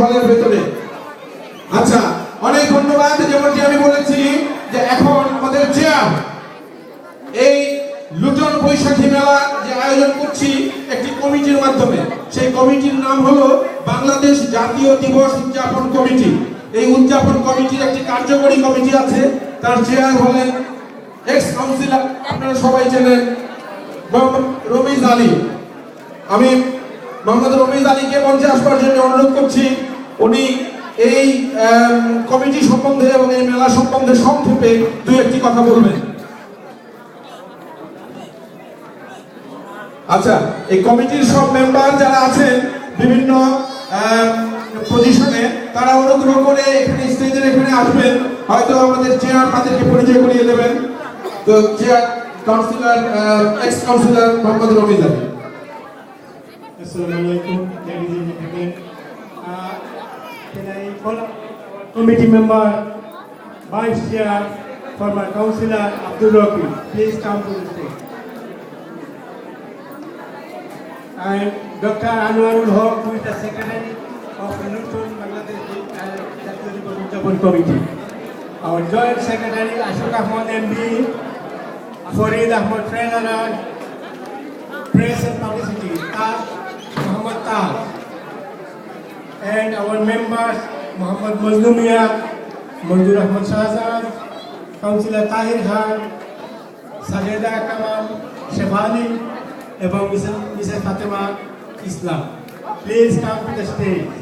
হলের ভেতরে। আচ্ছা, অনেক ধন্যবাদ। যেমনটি আমি বলেছি যে এখন আমাদের চেয়ার এই লুটন বৈশাখী মেলা যে আয়োজন করছি একটি কমিটির মাধ্যমে, সেই কমিটির নাম হলো বাংলাদেশ জাতীয় দিবস উদযাপন কমিটি। এই উদযাপন কমিটির একটি কার্যকরী কমিটি আছে, তার চেয়ার হলেন এক্স কাউন্সিলর, আপনারা সবাই চেনেন, মোহাম্মদ রমিজ আলী। আমি মোহাম্মদ রমিজ আলীকে মঞ্চে আসবার জন্য অনুরোধ করছি। উনি এই কমিটি সম্বন্ধে এবং এই মেলা সম্বন্ধে সংক্ষেপে দুই একটি কথা বলবেন। আচ্ছা, এই কমিটির সব মেম্বার যারা আছেন বিভিন্ন পজিশনে, তারা অনুগ্রহ করে এখানে স্টেজের এখানে আসবেন। হয়তো আমাদের চেয়ার তাদেরকে পরিচয় করিয়ে দেবেন। তো chair councillor, ex councillor Mohammad Ramiz Ali. Assalamu alaikum, ladies and gentlemen. Can I call committee member, vice chair, former councillor Abdul Rafi, please come to the stage. And Dr. Anwarul Haq, who is the secretary of the Luton Bangladesh Jatiyo Dibosh Udjapon Committee. Our joint secretary Ashok Ahmad MB, Farid Ahmad Treasurer, Press and Publicity, Taj Muhammad Taj, and our members Muhammad Mazlumia, Manjur Ahmad Shahzad, Councillor Tahir Khan, Sajeda Kamal, Shefali, এবং Mrs. Fatima Islam. Please come to the stage.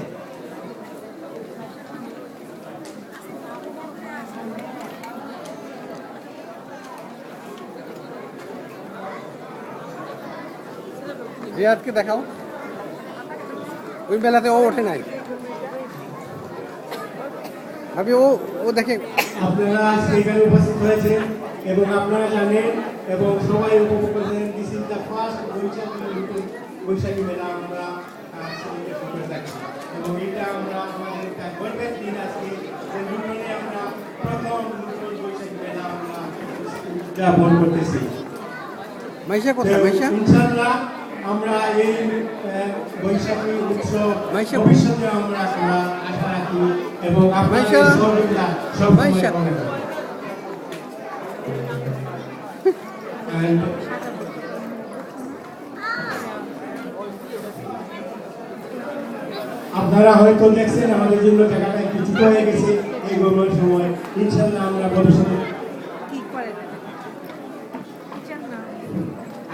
রিয়াদকে দেখাও, ওই বেলাতে ও ওঠে নাই ভাবি, ও দেখে। আপনারা সেখানে উপস্থিত হয়েছেন এবং আপনারা জানেন এবং সবাই উপভোগ করেছেন, দিস ইজ দ্য ফার্স্ট বৈশাখী মেলা আমরা সেলিব্রেশন করে থাকি এবং এটা আমরা আমাদের একটা গর্বের দিন আজকে যে লুটনে আমরা প্রথম লুটন বৈশাখী মেলা আমরা উদযাপন করতেছি। মাইশা কোথায়? মাইশা ইনশাআল্লাহ আমরা এই বৈশাখী উৎসব ভবিষ্যতে আমরা আশা রাখি এবং আপনাদের সহযোগিতা সবসময় পাবেন। আপনারা হয়তো দেখছেন আমাদের জন্য জায়গাটা একটু ছোট হয়ে গেছে এই গরমের সময়। ইনশাআল্লাহ আমরা ভবিষ্যতে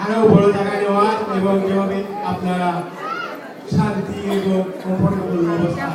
আরো বড় জায়গা নেওয়ার এবং যেভাবে আপনারা শান্তি এবং কমফোর্টেবল অবস্থা